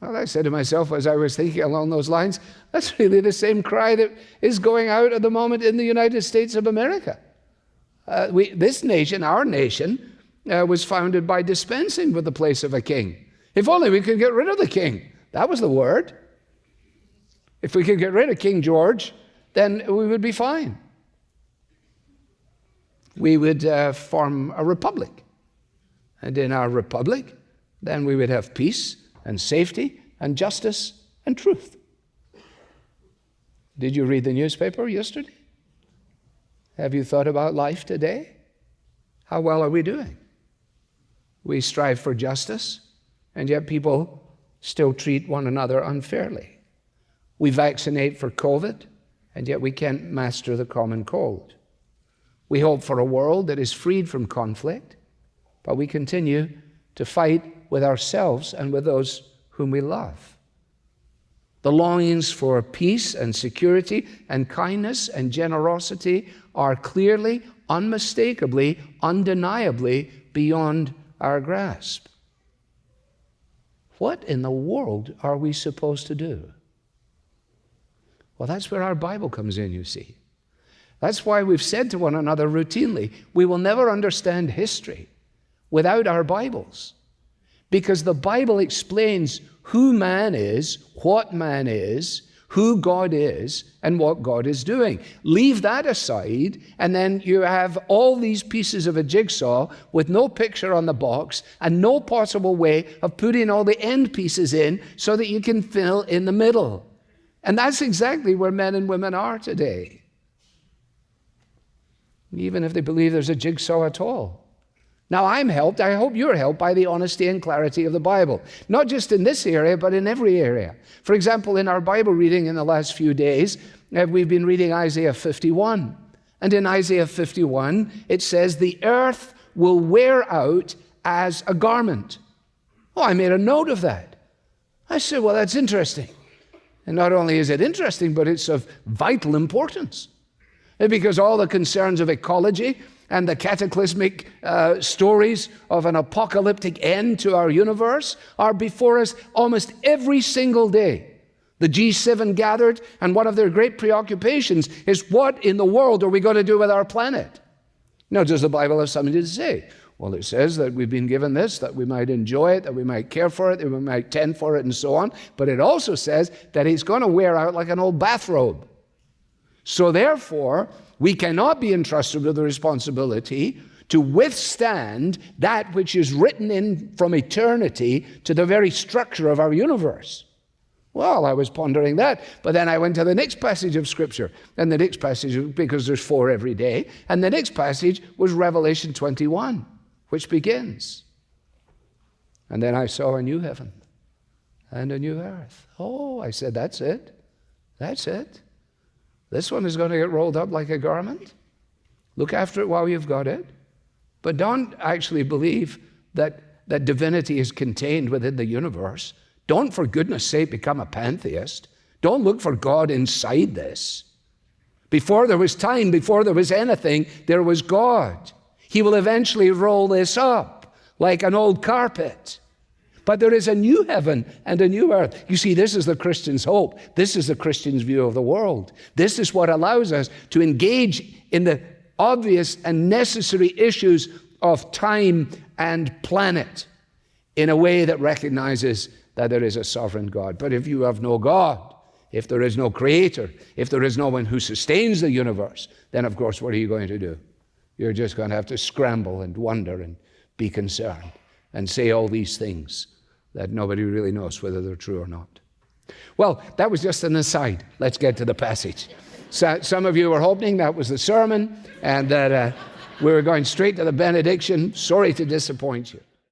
Well, I said to myself as I was thinking along those lines, that's really the same cry that is going out at the moment in the United States of America. This nation, our nation, was founded by dispensing with the place of a king. If only we could get rid of the king. That was the word. If we could get rid of King George, then we would be fine. We would form a republic. And in our republic, then we would have peace and safety and justice and truth. Did you read the newspaper yesterday? Have you thought about life today? How well are we doing? We strive for justice, and yet people still treat one another unfairly. We vaccinate for COVID, and yet we can't master the common cold. We hope for a world that is freed from conflict, but we continue to fight with ourselves and with those whom we love. The longings for peace and security and kindness and generosity are clearly, unmistakably, undeniably beyond our grasp. What in the world are we supposed to do? Well, that's where our Bible comes in, you see. That's why we've said to one another routinely, we will never understand history without our Bibles. Because the Bible explains who man is, what man is, who God is, and what God is doing. Leave that aside, and then you have all these pieces of a jigsaw with no picture on the box and no possible way of putting all the end pieces in so that you can fill in the middle. And that's exactly where men and women are today. Even if they believe there's a jigsaw at all. Now I'm helped, I hope you're helped by the honesty and clarity of the Bible. Not just in this area, but in every area. For example, in our Bible reading in the last few days, we've been reading Isaiah 51. And in Isaiah 51, it says, the earth will wear out as a garment. Oh, I made a note of that. I said, well, that's interesting. And not only is it interesting, but it's of vital importance. Because all the concerns of ecology and the cataclysmic stories of an apocalyptic end to our universe are before us almost every single day. The G7 gathered, and one of their great preoccupations is what in the world are we going to do with our planet? Now, does the Bible have something to say? Well, it says that we've been given this, that we might enjoy it, that we might care for it, that we might tend for it, and so on. But it also says that it's going to wear out like an old bathrobe. So therefore, we cannot be entrusted with the responsibility to withstand that which is written in from eternity to the very structure of our universe. Well, I was pondering that, but then I went to the next passage of Scripture, and the next passage, because there's 4 every day, and the next passage was Revelation 21, which begins, and then I saw a new heaven and a new earth. Oh, I said, that's it. That's it. This one is going to get rolled up like a garment. Look after it while you've got it. But don't actually believe that divinity is contained within the universe. Don't, for goodness sake, become a pantheist. Don't look for God inside this. Before there was time, before there was anything, there was God. He will eventually roll this up like an old carpet. But there is a new heaven and a new earth. You see, this is the Christian's hope. This is the Christian's view of the world. This is what allows us to engage in the obvious and necessary issues of time and planet in a way that recognizes that there is a sovereign God. But if you have no God, if there is no creator, if there is no one who sustains the universe, then of course, what are you going to do? You're just going to have to scramble and wonder and be concerned and say all these things that nobody really knows whether they're true or not. Well, that was just an aside. Let's get to the passage. So, some of you were hoping that was the sermon and that we were going straight to the benediction. Sorry to disappoint you.